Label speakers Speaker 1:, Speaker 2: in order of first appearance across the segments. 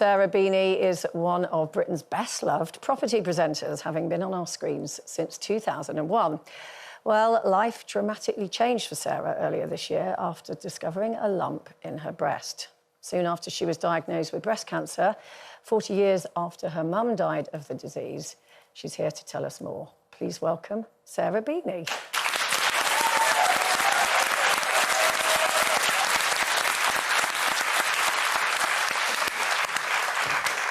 Speaker 1: Sarah Beeny is one of Britain's best-loved property presenters, having been on our screens since 2001. Well, life dramatically changed for Sarah earlier this year after discovering a lump in her breast. Soon after she was diagnosed with breast cancer, 40 years after her mum died of the disease, she's here to tell us more. Please welcome Sarah Beeny.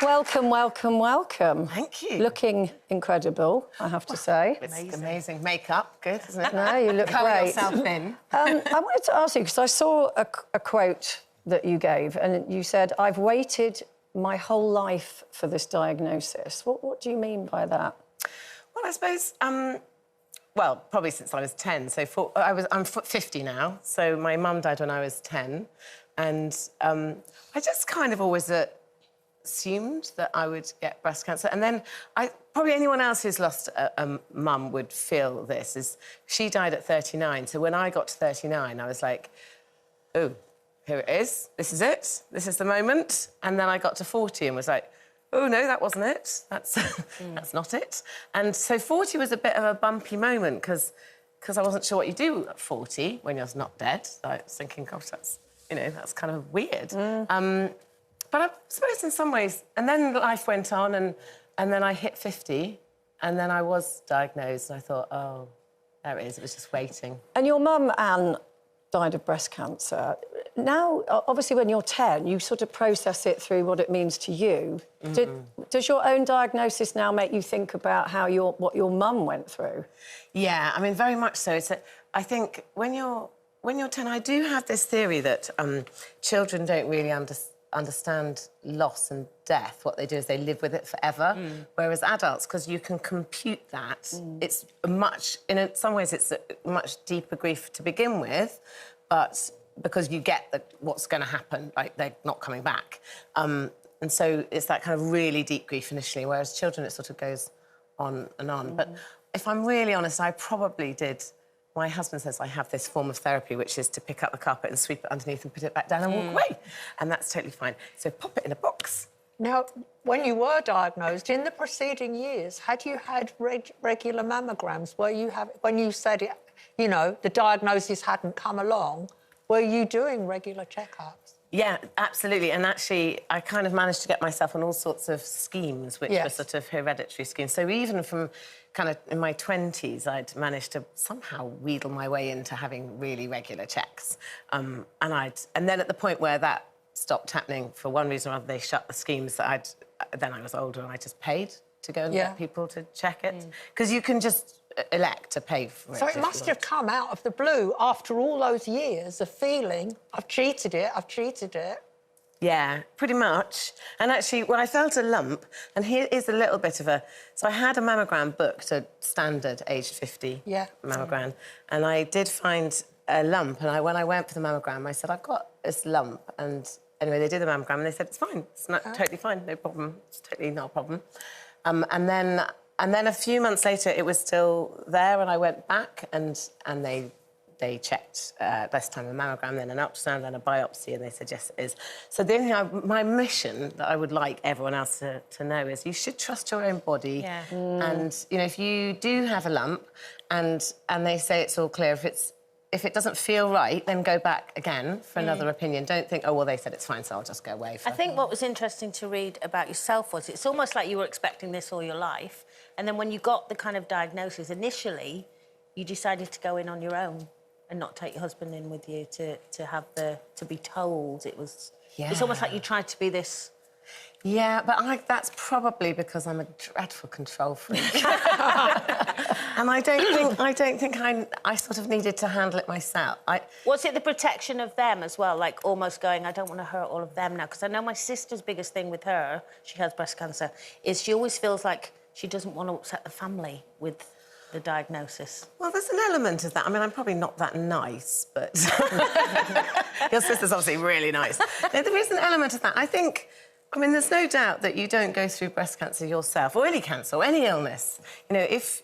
Speaker 1: Welcome, welcome, welcome.
Speaker 2: Thank you.
Speaker 1: Looking incredible, I have to say.
Speaker 2: It's amazing. Makeup, good, isn't it?
Speaker 1: No, you look
Speaker 2: Cover
Speaker 1: great.
Speaker 2: yourself in.
Speaker 1: I wanted to ask you, because I saw a quote that you gave, and you said, "I've waited my whole life for this diagnosis." What do you mean by that?
Speaker 2: Well, I suppose, well, probably since I was 10. So I'm 50 now, so my mum died when I was 10. And I just kind of always assumed that I would get breast cancer. And then probably anyone else who's lost a mum would feel this, is she died at 39. So when I got to 39, I was like, oh, here it is. This is it. This is the moment. And then I got to 40 and was like, oh, no, that wasn't it. That's not it. And so 40 was a bit of a bumpy moment because I wasn't sure what you do at 40 when you're not dead. I was thinking, gosh, that's kind of weird. But I suppose in some ways... And then life went on and then I hit 50 and then I was diagnosed and I thought, oh, there it is. It was just waiting.
Speaker 1: And your mum, Anne, died of breast cancer. Now, obviously, when you're 10, you sort of process it through what it means to you. Does your own diagnosis now make you think about what your mum went through? Yeah,
Speaker 2: I mean, very much so. I think when you're 10, I do have this theory that children don't really understand loss and death. What they do is they live with it forever, whereas adults, because you can compute that, it's in some ways it's a much deeper grief to begin with, but because you get what's going to happen, like they're not coming back. And so it's that kind of really deep grief initially, whereas children, it sort of goes on and on. But if I'm really honest, I probably did... My husband says I have this form of therapy, which is to pick up the carpet and sweep it underneath and put it back down and walk away. And that's totally fine. So pop it in a box.
Speaker 3: Now, when you were diagnosed, in the preceding years, had you had regular mammograms? When you said it, the diagnosis hadn't come along, were you doing regular checkups?
Speaker 2: Yeah, absolutely. And actually, I kind of managed to get myself on all sorts of schemes, which were sort of hereditary schemes. So even from kind of in my 20s, I'd managed to somehow wheedle my way into having really regular checks. And then at the point where that stopped happening, for one reason or other, they shut the schemes. Then I was older and I just paid to go and get people to check it. Because you can just elect to pay for it.
Speaker 3: So it must have come out of the blue after all those years of feeling, I've cheated it.
Speaker 2: Yeah, pretty much. And actually, when I felt a lump, and here is a little bit of a... So I had a mammogram booked, a standard aged 50 mammogram, and I did find a lump, and when I went for the mammogram, I said, I've got this lump, and anyway, they did the mammogram, and they said, it's fine, it's not totally fine, no problem, it's totally not a problem. And then a few months later, it was still there, and I went back, and they checked this time a mammogram, then an ultrasound, then a biopsy, and they said, yes, it is. So the only thing my mission that I would like everyone else to know is you should trust your own body. Yeah. And, if you do have a lump and they say it's all clear, if it doesn't feel right, then go back again for another opinion. Don't think, oh, well, they said it's fine, so I'll just go away.
Speaker 4: I think what was interesting to read about yourself was it's almost like you were expecting this all your life, and then when you got the kind of diagnosis, initially, you decided to go in on your own and not take your husband in with you to be told it was... Yeah. It's almost like you tried to be this...
Speaker 2: Yeah, but that's probably because I'm a dreadful control freak. And I don't think I sort of needed to handle it myself.
Speaker 4: Was it the protection of them as well? Like, almost going, I don't want to hurt all of them now? Because I know my sister's biggest thing with her, she has breast cancer, is she always feels like she doesn't want to upset the family with the diagnosis.
Speaker 2: Well, there's an element of that. I mean, I'm probably not that nice, but... Your sister's obviously really nice. No, there is an element of that. I mean, there's no doubt that you don't go through breast cancer yourself, or any cancer, or any illness. If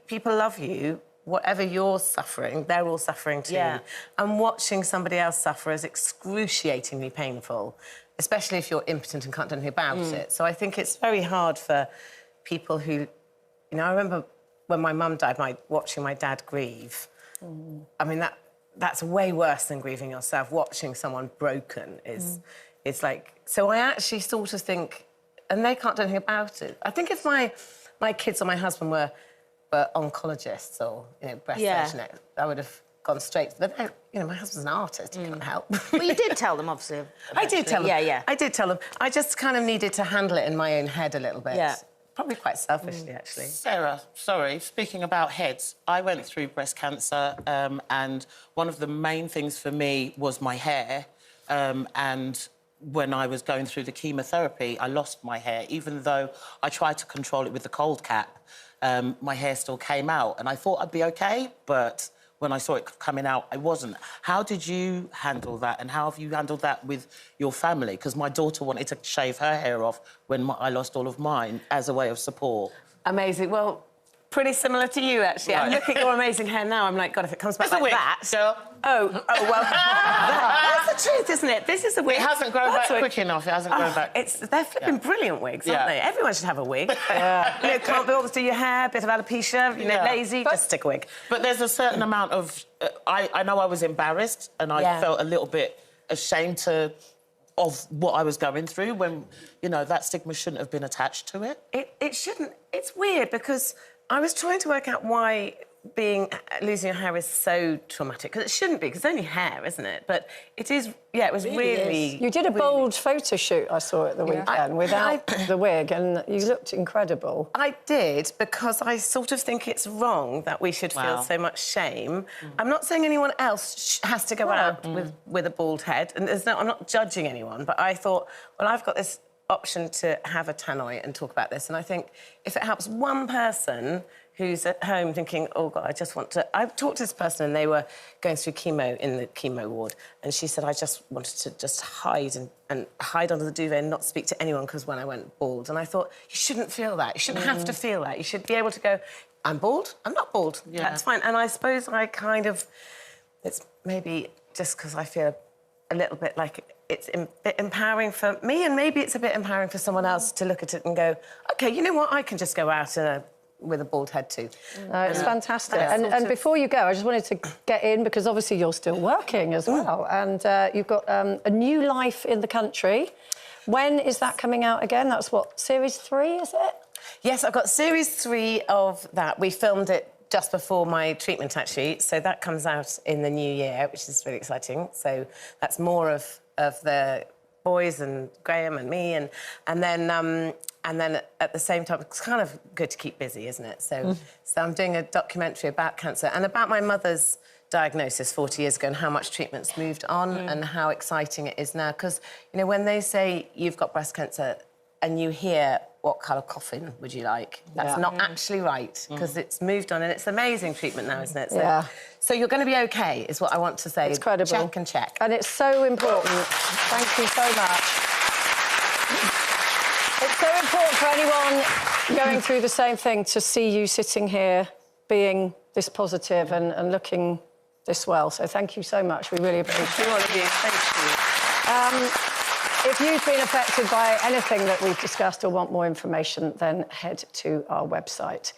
Speaker 2: people love you, whatever you're suffering, they're all suffering too.
Speaker 4: Yeah.
Speaker 2: And watching somebody else suffer is excruciatingly painful, especially if you're impotent and can't do anything about it. So I think it's very hard for people who... You know, I remember when my mum died, watching my dad grieve. I mean, that's way worse than grieving yourself. Watching someone broken is like... So I actually sort of think... And they can't do anything about it. I think if my kids or my husband were oncologists or, you know, breast surgeon, I would have gone straight. But, you know, my husband's an artist, he can't help.
Speaker 4: Well, you did tell them, obviously.
Speaker 2: I did tell them.
Speaker 4: Yeah.
Speaker 2: I did tell them. I just kind of needed to handle it in my own head a little bit.
Speaker 4: Yeah.
Speaker 2: Probably quite selfishly, actually.
Speaker 5: Sarah, sorry, speaking about heads, I went through breast cancer and one of the main things for me was my hair. And when I was going through the chemotherapy, I lost my hair. Even though I tried to control it with the cold cap, my hair still came out. And I thought I'd be OK, but when I saw it coming out, I wasn't. How did you handle that? And how have you handled that with your family? Because my daughter wanted to shave her hair off when I lost all of mine as a way of support.
Speaker 2: Amazing. Well, pretty similar to you, actually.
Speaker 5: Right.
Speaker 2: I'm looking at your amazing hair now. I'm like, God, if it comes back like that...
Speaker 5: Girl.
Speaker 2: Oh, well, that's the truth, isn't it? This is a wig.
Speaker 5: It hasn't grown back
Speaker 2: That's a wig.
Speaker 5: quick enough. It hasn't grown back.
Speaker 2: They're flipping brilliant wigs, aren't they? Everyone should have a wig. You know, can't be able to do your hair, bit of alopecia, you know, lazy, just stick a wig.
Speaker 5: But there's a certain amount of... I know I was embarrassed and I felt a little bit ashamed of what I was going through when, you know, that stigma shouldn't have been attached to it.
Speaker 2: It shouldn't. It's weird because I was trying to work out why losing your hair is so traumatic, because it shouldn't be, because it's only hair, isn't it? But it is, it was really...
Speaker 1: You did a bold photo shoot, I saw at the weekend, without the wig, and you looked incredible.
Speaker 2: I did, because I sort of think it's wrong that we should feel so much shame. I'm not saying anyone else has to go out with a bald head, and I'm not judging anyone, but I thought, well, I've got this option to have a tannoy and talk about this, and I think if it helps one person who's at home thinking, oh, God, I just want to... I talked to this person and they were going through chemo in the chemo ward, and she said, I just wanted to just hide and hide under the duvet and not speak to anyone because when I went bald. And I thought, you shouldn't feel that. You shouldn't have to feel that. You should be able to go, I'm bald, I'm not bald. That's fine. And I suppose I kind of... It's maybe just because I feel a little bit like it's a bit empowering for me, and maybe it's a bit empowering for someone else to look at it and go, OK, you know what, I can just go out with a bald head too.
Speaker 1: It's fantastic. And before you go, I just wanted to get in, because obviously you're still working as well, and you've got a new life in the country. When is that coming out again? That's what, series 3, is it?
Speaker 2: Yes, I've got series 3 of that. We filmed it just before my treatment, actually, so that comes out in the new year, which is really exciting. So that's more of the boys and Graham and me, and then at the same time, it's kind of good to keep busy, isn't it? So I'm doing a documentary about cancer and about my mother's diagnosis 40 years ago and how much treatment's moved on and how exciting it is now. Because, you know, when they say you've got breast cancer and you hear, what colour coffin would you like? That's not actually right, because it's moved on and it's amazing treatment now, isn't it? So, so you're going to be OK, is what I want to say.
Speaker 1: It's credible.
Speaker 2: Check and check.
Speaker 1: And it's so important. Thank you so much. It's so important for anyone going through the same thing to see you sitting here being this positive and looking this well. So thank you so much. We really appreciate it.
Speaker 2: All of you. Thank you.
Speaker 1: If you've been affected by anything that we've discussed or want more information, then head to our website.